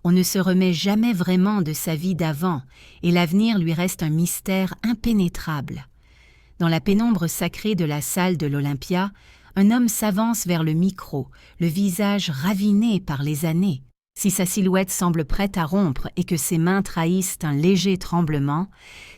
on ne se remet jamais vraiment de sa vie d'avant et l'avenir lui reste un mystère impénétrable. Dans la pénombre sacrée de la salle de l'Olympia, un homme s'avance vers le micro, le visage raviné par les années. Si sa silhouette semble prête à rompre et que ses mains trahissent un léger tremblement,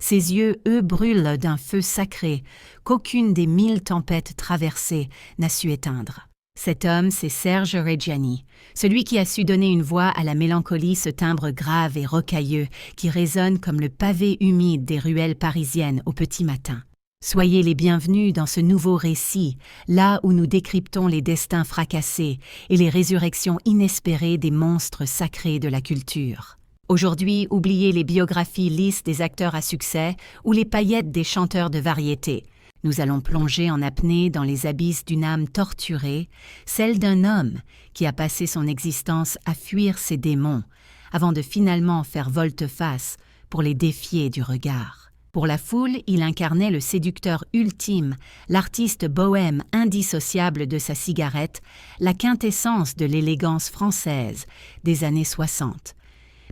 ses yeux, eux, brûlent d'un feu sacré qu'aucune des 1000 tempêtes traversées n'a su éteindre. Cet homme, c'est Serge Reggiani, celui qui a su donner une voix à la mélancolie, ce timbre grave et rocailleux qui résonne comme le pavé humide des ruelles parisiennes au petit matin. Soyez les bienvenus dans ce nouveau récit, là où nous décryptons les destins fracassés et les résurrections inespérées des monstres sacrés de la culture. Aujourd'hui, oubliez les biographies lisses des acteurs à succès ou les paillettes des chanteurs de variété. Nous allons plonger en apnée dans les abysses d'une âme torturée, celle d'un homme qui a passé son existence à fuir ses démons, avant de finalement faire volte-face pour les défier du regard. Pour la foule, il incarnait le séducteur ultime, l'artiste bohème indissociable de sa cigarette, la quintessence de l'élégance française des années 60.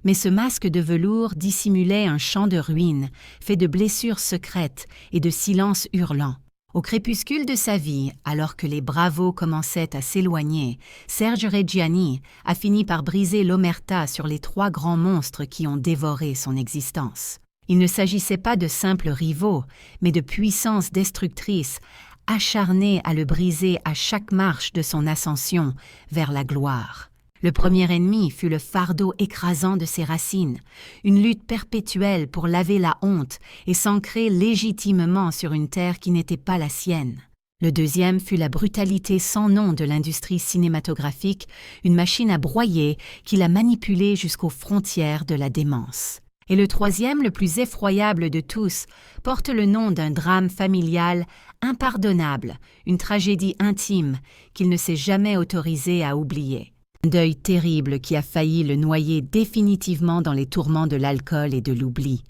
Mais ce masque de velours dissimulait un champ de ruines, fait de blessures secrètes et de silences hurlants. Au crépuscule de sa vie, alors que les bravos commençaient à s'éloigner, Serge Reggiani a fini par briser l'omerta sur les 3 grands monstres qui ont dévoré son existence. Il ne s'agissait pas de simples rivaux, mais de puissances destructrices, acharnées à le briser à chaque marche de son ascension vers la gloire. Le premier ennemi fut le fardeau écrasant de ses racines, une lutte perpétuelle pour laver la honte et s'ancrer légitimement sur une terre qui n'était pas la sienne. Le deuxième fut la brutalité sans nom de l'industrie cinématographique, une machine à broyer qui l'a manipulé jusqu'aux frontières de la démence. Et le troisième, le plus effroyable de tous, porte le nom d'un drame familial impardonnable, une tragédie intime qu'il ne s'est jamais autorisé à oublier. Un deuil terrible qui a failli le noyer définitivement dans les tourments de l'alcool et de l'oubli.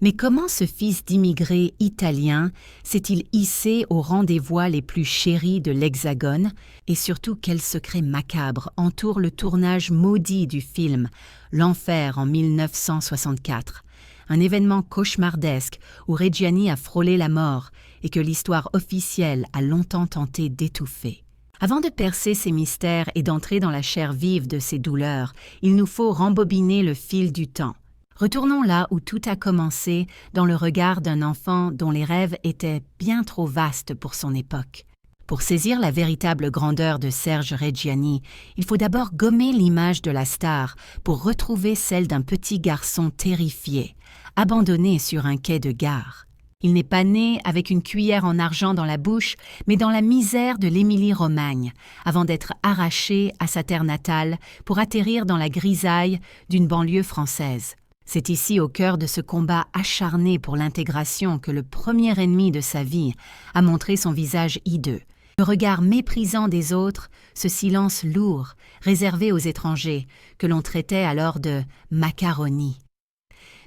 Mais comment ce fils d'immigrés italien s'est-il hissé au rang des voix les plus chéries de l'Hexagone? Et surtout, quel secret macabre entoure le tournage maudit du film « L'Enfer » en 1964, un événement cauchemardesque où Reggiani a frôlé la mort et que l'histoire officielle a longtemps tenté d'étouffer. Avant de percer ces mystères et d'entrer dans la chair vive de ces douleurs, il nous faut rembobiner le fil du temps. Retournons là où tout a commencé, dans le regard d'un enfant dont les rêves étaient bien trop vastes pour son époque. Pour saisir la véritable grandeur de Serge Reggiani, il faut d'abord gommer l'image de la star pour retrouver celle d'un petit garçon terrifié, abandonné sur un quai de gare. Il n'est pas né avec une cuillère en argent dans la bouche, mais dans la misère de l'Émilie-Romagne, avant d'être arraché à sa terre natale pour atterrir dans la grisaille d'une banlieue française. C'est ici, au cœur de ce combat acharné pour l'intégration, que le premier ennemi de sa vie a montré son visage hideux. Le regard méprisant des autres, ce silence lourd, réservé aux étrangers, que l'on traitait alors de « macaroni ».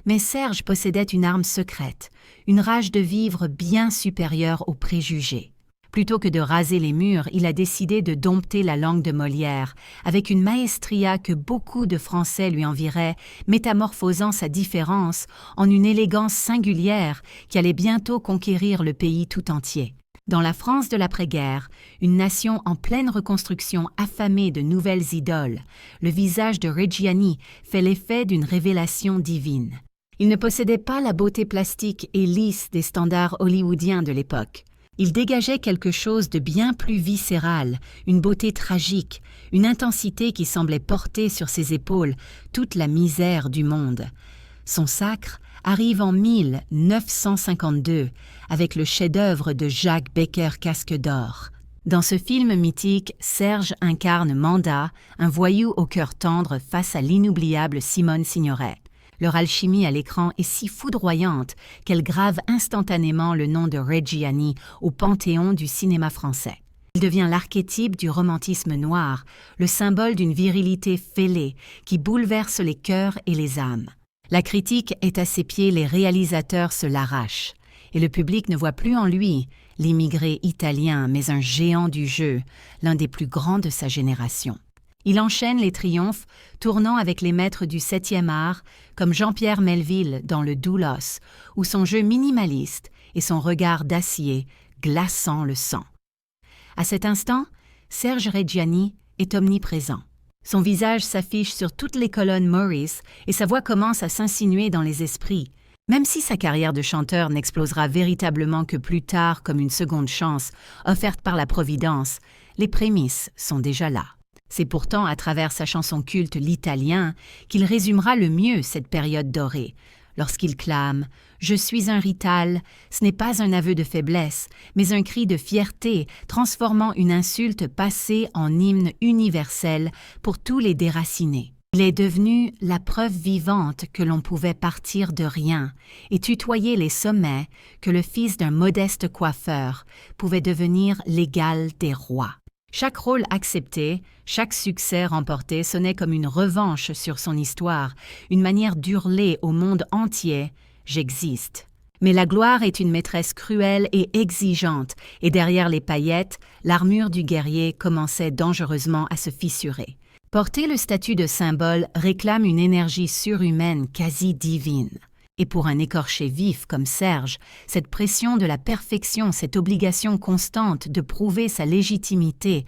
Mais Serge possédait une arme secrète, une rage de vivre bien supérieure aux préjugés. Plutôt que de raser les murs, il a décidé de dompter la langue de Molière, avec une maestria que beaucoup de Français lui envieraient, métamorphosant sa différence en une élégance singulière qui allait bientôt conquérir le pays tout entier. Dans la France de l'après-guerre, une nation en pleine reconstruction affamée de nouvelles idoles, le visage de Reggiani fait l'effet d'une révélation divine. Il ne possédait pas la beauté plastique et lisse des standards hollywoodiens de l'époque. Il dégageait quelque chose de bien plus viscéral, une beauté tragique, une intensité qui semblait porter sur ses épaules toute la misère du monde. Son sacre arrive en 1952 avec le chef-d'œuvre de Jacques Becker Casque d'Or. Dans ce film mythique, Serge incarne Manda, un voyou au cœur tendre face à l'inoubliable Simone Signoret. Leur alchimie à l'écran est si foudroyante qu'elle grave instantanément le nom de Reggiani au panthéon du cinéma français. Il devient l'archétype du romantisme noir, le symbole d'une virilité fêlée qui bouleverse les cœurs et les âmes. La critique est à ses pieds, les réalisateurs se l'arrachent. Et le public ne voit plus en lui l'immigré italien, mais un géant du jeu, l'un des plus grands de sa génération. Il enchaîne les triomphes, tournant avec les maîtres du 7e art, comme Jean-Pierre Melville dans Le Doulos, où son jeu minimaliste et son regard d'acier glaçant le sang. À cet instant, Serge Reggiani est omniprésent. Son visage s'affiche sur toutes les colonnes Maurice et sa voix commence à s'insinuer dans les esprits. Même si sa carrière de chanteur n'explosera véritablement que plus tard comme une seconde chance offerte par la Providence, les prémices sont déjà là. C'est pourtant à travers sa chanson culte L'Italien qu'il résumera le mieux cette période dorée, lorsqu'il clame « Je suis un Rital », ce n'est pas un aveu de faiblesse, mais un cri de fierté transformant une insulte passée en hymne universel pour tous les déracinés. Il est devenu la preuve vivante que l'on pouvait partir de rien et tutoyer les sommets, que le fils d'un modeste coiffeur pouvait devenir l'égal des rois. Chaque rôle accepté, chaque succès remporté sonnait comme une revanche sur son histoire, une manière d'hurler au monde entier « J'existe ». Mais la gloire est une maîtresse cruelle et exigeante, et derrière les paillettes, l'armure du guerrier commençait dangereusement à se fissurer. Porter le statut de symbole réclame une énergie surhumaine quasi divine. Et pour un écorché vif comme Serge, cette pression de la perfection, cette obligation constante de prouver sa légitimité,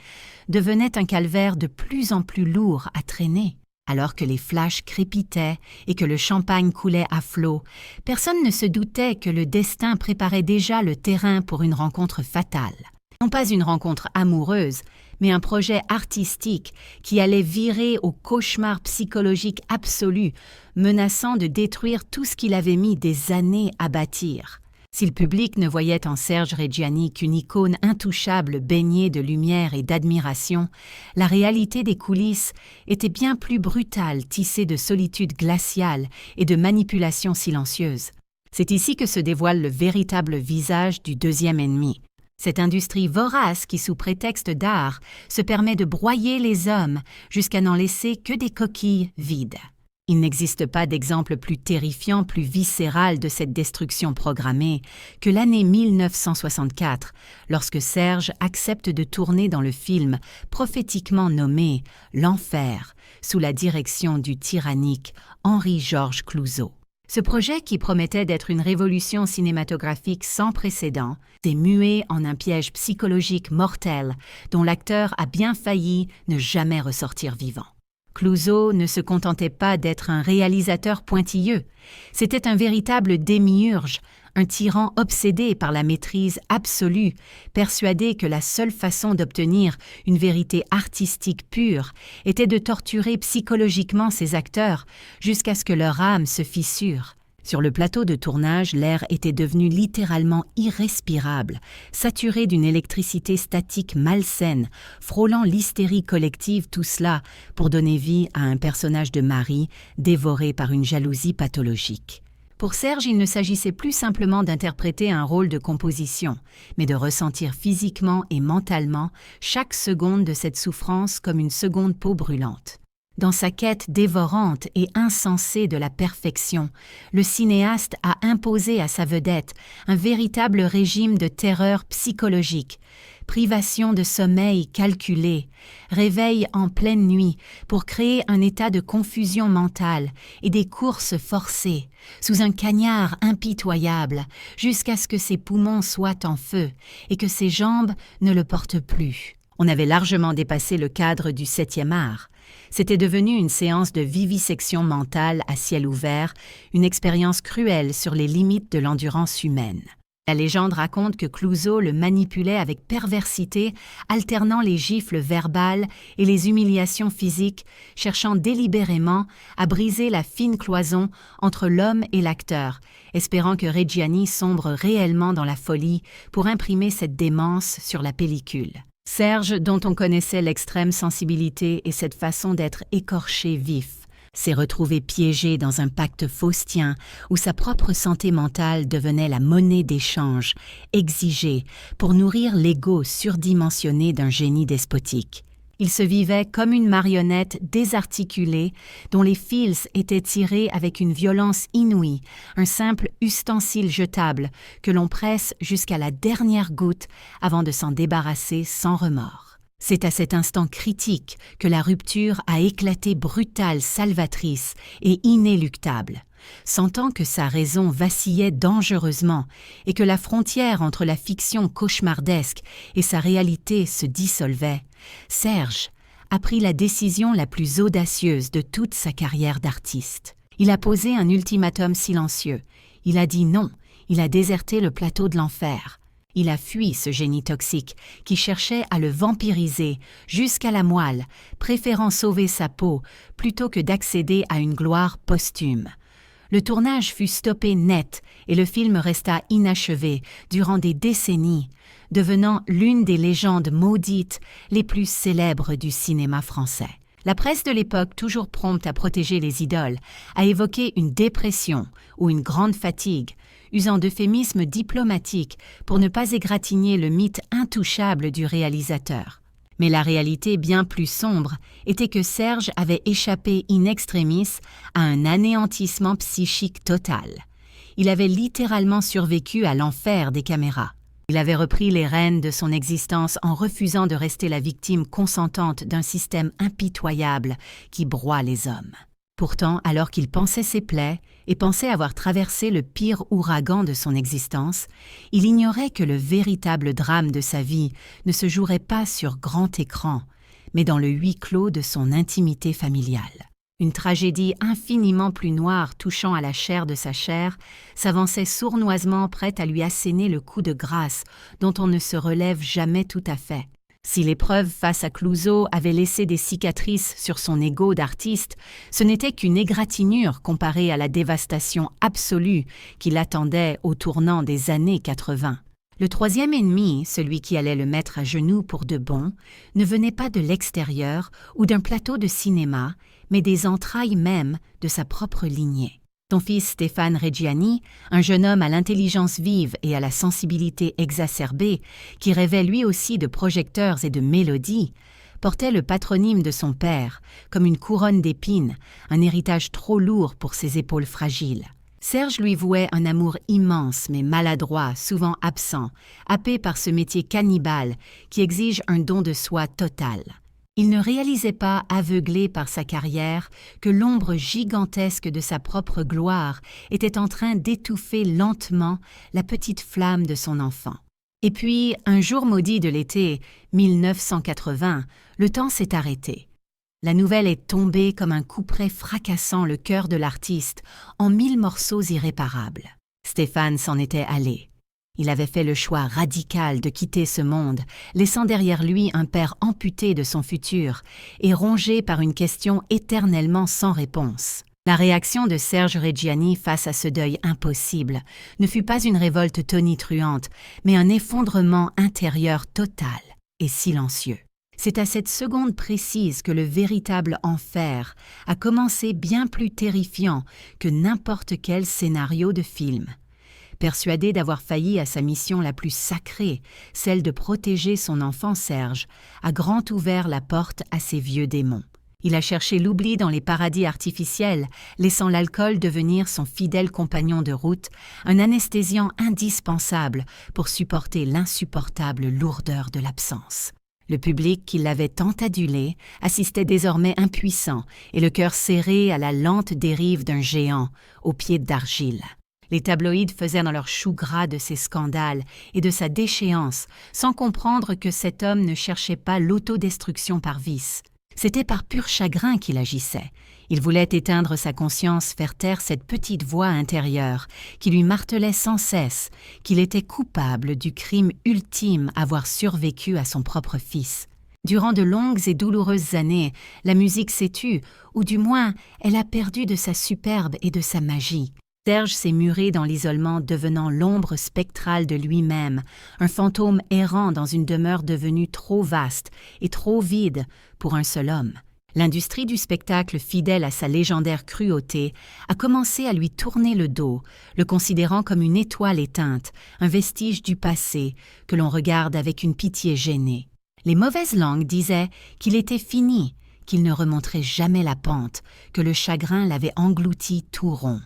devenait un calvaire de plus en plus lourd à traîner. Alors que les flashs crépitaient et que le champagne coulait à flots, personne ne se doutait que le destin préparait déjà le terrain pour une rencontre fatale. Non pas une rencontre amoureuse, mais un projet artistique qui allait virer au cauchemar psychologique absolu, menaçant de détruire tout ce qu'il avait mis des années à bâtir. Si le public ne voyait en Serge Reggiani qu'une icône intouchable baignée de lumière et d'admiration, la réalité des coulisses était bien plus brutale, tissée de solitude glaciale et de manipulation silencieuse. C'est ici que se dévoile le véritable visage du deuxième ennemi. Cette industrie vorace qui, sous prétexte d'art, se permet de broyer les hommes jusqu'à n'en laisser que des coquilles vides. Il n'existe pas d'exemple plus terrifiant, plus viscéral de cette destruction programmée que l'année 1964, lorsque Serge accepte de tourner dans le film prophétiquement nommé « L'Enfer » sous la direction du tyrannique Henri-Georges Clouzot. Ce projet, qui promettait d'être une révolution cinématographique sans précédent, s'est mué en un piège psychologique mortel dont l'acteur a bien failli ne jamais ressortir vivant. Clouzot ne se contentait pas d'être un réalisateur pointilleux, c'était un véritable démiurge, un tyran obsédé par la maîtrise absolue, persuadé que la seule façon d'obtenir une vérité artistique pure était de torturer psychologiquement ses acteurs jusqu'à ce que leur âme se fissure. Sur le plateau de tournage, l'air était devenu littéralement irrespirable, saturé d'une électricité statique malsaine, frôlant l'hystérie collective, tout cela pour donner vie à un personnage de mari dévoré par une jalousie pathologique. Pour Serge, il ne s'agissait plus simplement d'interpréter un rôle de composition, mais de ressentir physiquement et mentalement chaque seconde de cette souffrance comme une seconde peau brûlante. Dans sa quête dévorante et insensée de la perfection, le cinéaste a imposé à sa vedette un véritable régime de terreur psychologique, privation de sommeil calculé, réveil en pleine nuit pour créer un état de confusion mentale et des courses forcées, sous un cagnard impitoyable, jusqu'à ce que ses poumons soient en feu et que ses jambes ne le portent plus. On avait largement dépassé le cadre du 7e art. C'était devenu une séance de vivisection mentale à ciel ouvert, une expérience cruelle sur les limites de l'endurance humaine. La légende raconte que Clouzot le manipulait avec perversité, alternant les gifles verbales et les humiliations physiques, cherchant délibérément à briser la fine cloison entre l'homme et l'acteur, espérant que Reggiani sombre réellement dans la folie pour imprimer cette démence sur la pellicule. Serge, dont on connaissait l'extrême sensibilité et cette façon d'être écorché vif, s'est retrouvé piégé dans un pacte faustien où sa propre santé mentale devenait la monnaie d'échange, exigée pour nourrir l'ego surdimensionné d'un génie despotique. Il se vivait comme une marionnette désarticulée dont les fils étaient tirés avec une violence inouïe, un simple ustensile jetable que l'on presse jusqu'à la dernière goutte avant de s'en débarrasser sans remords. C'est à cet instant critique que la rupture a éclaté brutale, salvatrice et inéluctable. Sentant que sa raison vacillait dangereusement et que la frontière entre la fiction cauchemardesque et sa réalité se dissolvait, Serge a pris la décision la plus audacieuse de toute sa carrière d'artiste. Il a posé un ultimatum silencieux. Il a dit non, il a déserté le plateau de l'enfer. Il a fui ce génie toxique qui cherchait à le vampiriser jusqu'à la moelle, préférant sauver sa peau plutôt que d'accéder à une gloire posthume. Le tournage fut stoppé net et le film resta inachevé durant des décennies, devenant l'une des légendes maudites les plus célèbres du cinéma français. La presse de l'époque, toujours prompte à protéger les idoles, a évoqué une dépression ou une grande fatigue, usant d'euphémismes diplomatiques pour ne pas égratigner le mythe intouchable du réalisateur. Mais la réalité bien plus sombre était que Serge avait échappé in extremis à un anéantissement psychique total. Il avait littéralement survécu à l'enfer des caméras. Il avait repris les rênes de son existence en refusant de rester la victime consentante d'un système impitoyable qui broie les hommes. Pourtant, alors qu'il pansait ses plaies et pensait avoir traversé le pire ouragan de son existence, il ignorait que le véritable drame de sa vie ne se jouerait pas sur grand écran, mais dans le huis clos de son intimité familiale. Une tragédie infiniment plus noire touchant à la chair de sa chair s'avançait sournoisement prête à lui asséner le coup de grâce dont on ne se relève jamais tout à fait. Si l'épreuve face à Clouzot avait laissé des cicatrices sur son ego d'artiste, ce n'était qu'une égratignure comparée à la dévastation absolue qui l'attendait au tournant des années 80. Le troisième ennemi, celui qui allait le mettre à genoux pour de bon, ne venait pas de l'extérieur ou d'un plateau de cinéma, mais des entrailles même de sa propre lignée. Son fils Stéphane Reggiani, un jeune homme à l'intelligence vive et à la sensibilité exacerbée, qui rêvait lui aussi de projecteurs et de mélodies, portait le patronyme de son père, comme une couronne d'épines, un héritage trop lourd pour ses épaules fragiles. Serge lui vouait un amour immense mais maladroit, souvent absent, happé par ce métier cannibale qui exige un don de soi total. Il ne réalisait pas, aveuglé par sa carrière, que l'ombre gigantesque de sa propre gloire était en train d'étouffer lentement la petite flamme de son enfant. Et puis, un jour maudit de l'été 1980, le temps s'est arrêté. La nouvelle est tombée comme un couperet fracassant le cœur de l'artiste en 1000 morceaux irréparables. Stéphane s'en était allé. Il avait fait le choix radical de quitter ce monde, laissant derrière lui un père amputé de son futur et rongé par une question éternellement sans réponse. La réaction de Serge Reggiani face à ce deuil impossible ne fut pas une révolte tonitruante, mais un effondrement intérieur total et silencieux. C'est à cette seconde précise que le véritable enfer a commencé bien plus terrifiant que n'importe quel scénario de film. Persuadé d'avoir failli à sa mission la plus sacrée, celle de protéger son enfant Serge, a grand ouvert la porte à ses vieux démons. Il a cherché l'oubli dans les paradis artificiels, laissant l'alcool devenir son fidèle compagnon de route, un anesthésiant indispensable pour supporter l'insupportable lourdeur de l'absence. Le public qui l'avait tant adulé assistait désormais impuissant et le cœur serré à la lente dérive d'un géant, aux pieds d'argile. Les tabloïds faisaient dans leur chou gras de ses scandales et de sa déchéance, sans comprendre que cet homme ne cherchait pas l'autodestruction par vice. C'était par pur chagrin qu'il agissait. Il voulait éteindre sa conscience, faire taire cette petite voix intérieure qui lui martelait sans cesse qu'il était coupable du crime ultime avoir survécu à son propre fils. Durant de longues et douloureuses années, la musique s'est tue, ou du moins, elle a perdu de sa superbe et de sa magie. Serge s'est muré dans l'isolement, devenant l'ombre spectrale de lui-même, un fantôme errant dans une demeure devenue trop vaste et trop vide pour un seul homme. L'industrie du spectacle, fidèle à sa légendaire cruauté, a commencé à lui tourner le dos, le considérant comme une étoile éteinte, un vestige du passé que l'on regarde avec une pitié gênée. Les mauvaises langues disaient qu'il était fini, qu'il ne remonterait jamais la pente, que le chagrin l'avait englouti tout rond.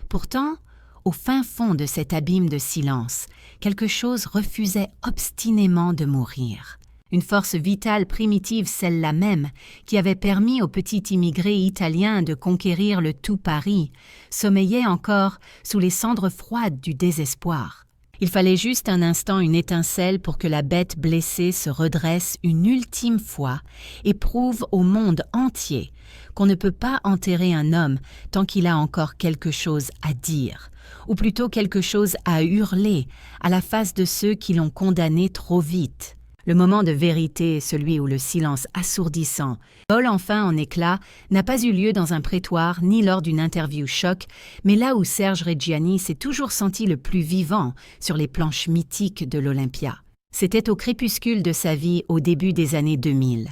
Pourtant, au fin fond de cet abîme de silence, quelque chose refusait obstinément de mourir. Une force vitale primitive, celle-là même, qui avait permis au petit immigré italien de conquérir le tout Paris, sommeillait encore sous les cendres froides du désespoir. Il fallait juste un instant une étincelle pour que la bête blessée se redresse une ultime fois et prouve au monde entier qu'on ne peut pas enterrer un homme tant qu'il a encore quelque chose à dire, ou plutôt quelque chose à hurler à la face de ceux qui l'ont condamné trop vite. Le moment de vérité, celui où le silence assourdissant vole enfin en éclats, n'a pas eu lieu dans un prétoire ni lors d'une interview choc, mais là où Serge Reggiani s'est toujours senti le plus vivant sur les planches mythiques de l'Olympia. C'était au crépuscule de sa vie au début des années 2000.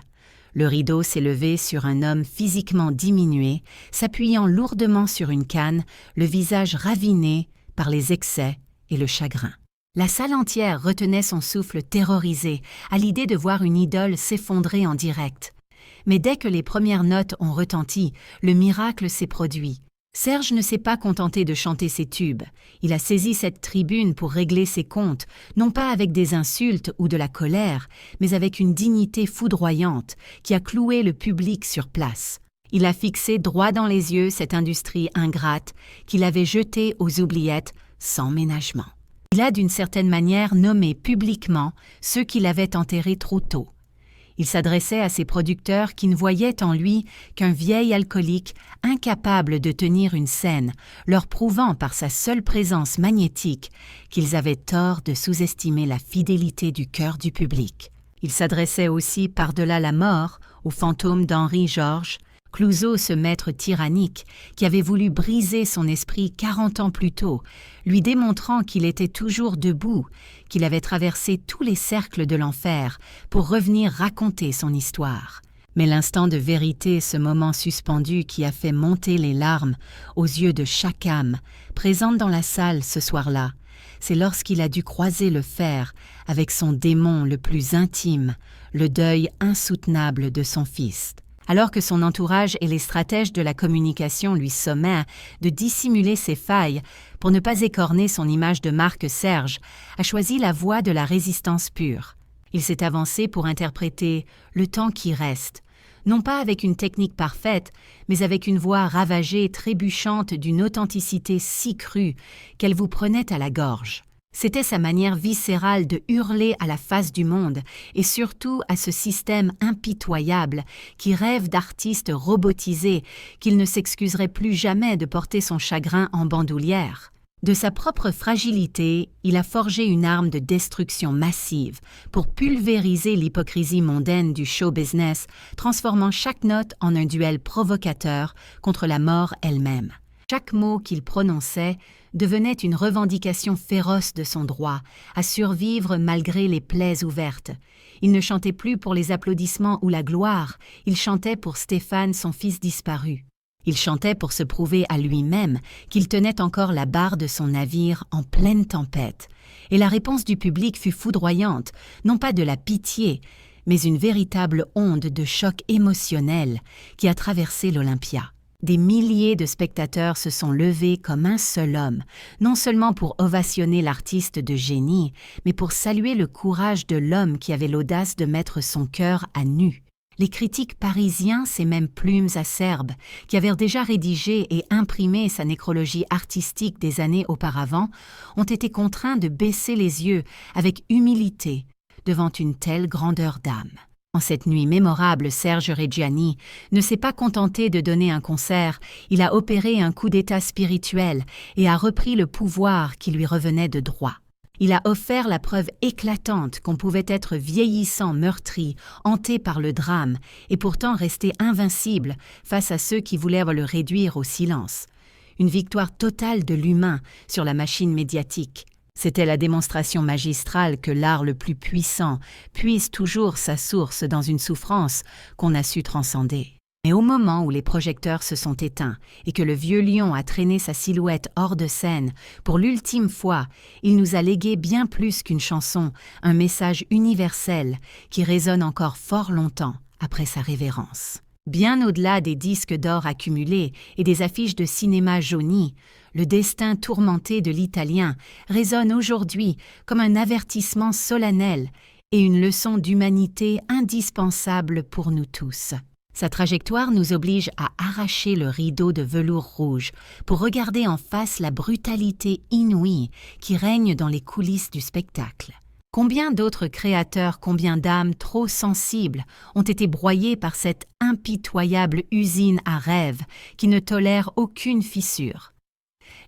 Le rideau s'est levé sur un homme physiquement diminué, s'appuyant lourdement sur une canne, le visage raviné par les excès et le chagrin. La salle entière retenait son souffle terrorisé à l'idée de voir une idole s'effondrer en direct. Mais dès que les premières notes ont retenti, le miracle s'est produit. Serge ne s'est pas contenté de chanter ses tubes. Il a saisi cette tribune pour régler ses comptes, non pas avec des insultes ou de la colère, mais avec une dignité foudroyante qui a cloué le public sur place. Il a fixé droit dans les yeux cette industrie ingrate qu'il avait jetée aux oubliettes sans ménagement. Il a d'une certaine manière nommé publiquement ceux qui l'avaient enterré trop tôt. Il s'adressait à ses producteurs qui ne voyaient en lui qu'un vieil alcoolique incapable de tenir une scène, leur prouvant par sa seule présence magnétique qu'ils avaient tort de sous-estimer la fidélité du cœur du public. Il s'adressait aussi par-delà la mort au fantôme d'Henri Georges, Clouzot, ce maître tyrannique, qui avait voulu briser son esprit 40 ans plus tôt, lui démontrant qu'il était toujours debout, qu'il avait traversé tous les cercles de l'enfer pour revenir raconter son histoire. Mais l'instant de vérité, ce moment suspendu qui a fait monter les larmes aux yeux de chaque âme présente dans la salle ce soir-là, c'est lorsqu'il a dû croiser le fer avec son démon le plus intime, le deuil insoutenable de son fils. Alors que son entourage et les stratèges de la communication lui sommaient de dissimuler ses failles pour ne pas écorner son image de marque, Serge a choisi la voie de la résistance pure. Il s'est avancé pour interpréter « Le temps qui reste », non pas avec une technique parfaite, mais avec une voix ravagée, trébuchante d'une authenticité si crue qu'elle vous prenait à la gorge. C'était sa manière viscérale de hurler à la face du monde et surtout à ce système impitoyable qui rêve d'artistes robotisés qu'il ne s'excuserait plus jamais de porter son chagrin en bandoulière. De sa propre fragilité, il a forgé une arme de destruction massive pour pulvériser l'hypocrisie mondaine du show business, transformant chaque note en un duel provocateur contre la mort elle-même. Chaque mot qu'il prononçait devenait une revendication féroce de son droit à survivre malgré les plaies ouvertes. Il ne chantait plus pour les applaudissements ou la gloire, il chantait pour Stéphane, son fils disparu. Il chantait pour se prouver à lui-même qu'il tenait encore la barre de son navire en pleine tempête. Et la réponse du public fut foudroyante, non pas de la pitié, mais une véritable onde de choc émotionnel qui a traversé l'Olympia. Des milliers de spectateurs se sont levés comme un seul homme, non seulement pour ovationner l'artiste de génie, mais pour saluer le courage de l'homme qui avait l'audace de mettre son cœur à nu. Les critiques parisiens, ces mêmes plumes acerbes, qui avaient déjà rédigé et imprimé sa nécrologie artistique des années auparavant, ont été contraints de baisser les yeux avec humilité devant une telle grandeur d'âme. En cette nuit mémorable, Serge Reggiani ne s'est pas contenté de donner un concert, il a opéré un coup d'état spirituel et a repris le pouvoir qui lui revenait de droit. Il a offert la preuve éclatante qu'on pouvait être vieillissant, meurtri, hanté par le drame, et pourtant rester invincible face à ceux qui voulaient le réduire au silence. Une victoire totale de l'humain sur la machine médiatique. C'était la démonstration magistrale que l'art le plus puissant puise toujours sa source dans une souffrance qu'on a su transcender. Mais au moment où les projecteurs se sont éteints et que le vieux lion a traîné sa silhouette hors de scène, pour l'ultime fois, il nous a légué bien plus qu'une chanson, un message universel qui résonne encore fort longtemps après sa révérence. Bien au-delà des disques d'or accumulés et des affiches de cinéma jaunies, le destin tourmenté de l'Italien résonne aujourd'hui comme un avertissement solennel et une leçon d'humanité indispensable pour nous tous. Sa trajectoire nous oblige à arracher le rideau de velours rouge pour regarder en face la brutalité inouïe qui règne dans les coulisses du spectacle. Combien d'autres créateurs, combien d'âmes trop sensibles ont été broyées par cette impitoyable usine à rêves qui ne tolère aucune fissure.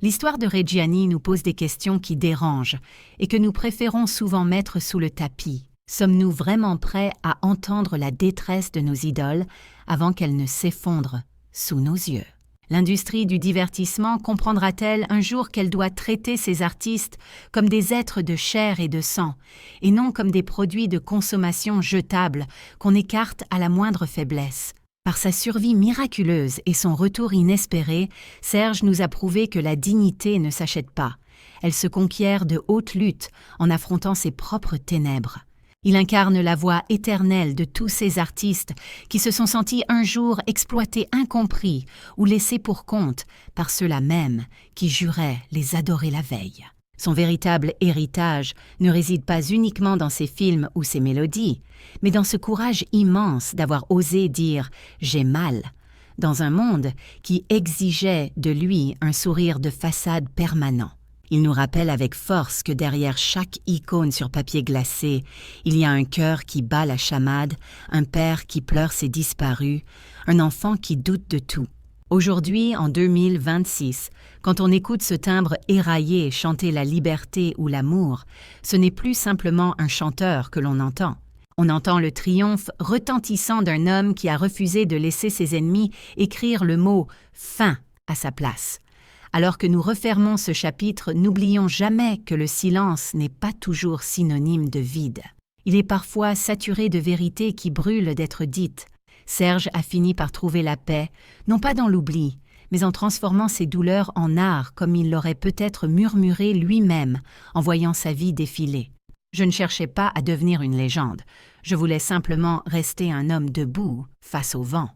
L'histoire de Reggiani nous pose des questions qui dérangent et que nous préférons souvent mettre sous le tapis. Sommes-nous vraiment prêts à entendre la détresse de nos idoles avant qu'elles ne s'effondrent sous nos yeux? L'industrie du divertissement comprendra-t-elle un jour qu'elle doit traiter ses artistes comme des êtres de chair et de sang, et non comme des produits de consommation jetables qu'on écarte à la moindre faiblesse? Par sa survie miraculeuse et son retour inespéré, Serge nous a prouvé que la dignité ne s'achète pas. Elle se conquiert de haute lutte en affrontant ses propres ténèbres. Il incarne la voix éternelle de tous ces artistes qui se sont sentis un jour exploités incompris ou laissés pour compte par ceux-là même qui juraient les adorer la veille. Son véritable héritage ne réside pas uniquement dans ses films ou ses mélodies, mais dans ce courage immense d'avoir osé dire « j'ai mal » dans un monde qui exigeait de lui un sourire de façade permanent. Il nous rappelle avec force que derrière chaque icône sur papier glacé, il y a un cœur qui bat la chamade, un père qui pleure ses disparus, un enfant qui doute de tout. Aujourd'hui, en 2026, quand on écoute ce timbre éraillé chanter la liberté ou l'amour, ce n'est plus simplement un chanteur que l'on entend. On entend le triomphe retentissant d'un homme qui a refusé de laisser ses ennemis écrire le mot « fin » à sa place. Alors que nous refermons ce chapitre, n'oublions jamais que le silence n'est pas toujours synonyme de vide. Il est parfois saturé de vérités qui brûlent d'être dites. Serge a fini par trouver la paix, non pas dans l'oubli, mais en transformant ses douleurs en art comme il l'aurait peut-être murmuré lui-même en voyant sa vie défiler. Je ne cherchais pas à devenir une légende, je voulais simplement rester un homme debout face au vent.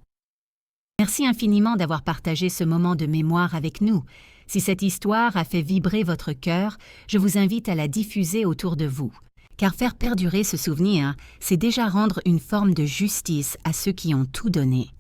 Merci infiniment d'avoir partagé ce moment de mémoire avec nous. Si cette histoire a fait vibrer votre cœur, je vous invite à la diffuser autour de vous. Car faire perdurer ce souvenir, c'est déjà rendre une forme de justice à ceux qui ont tout donné.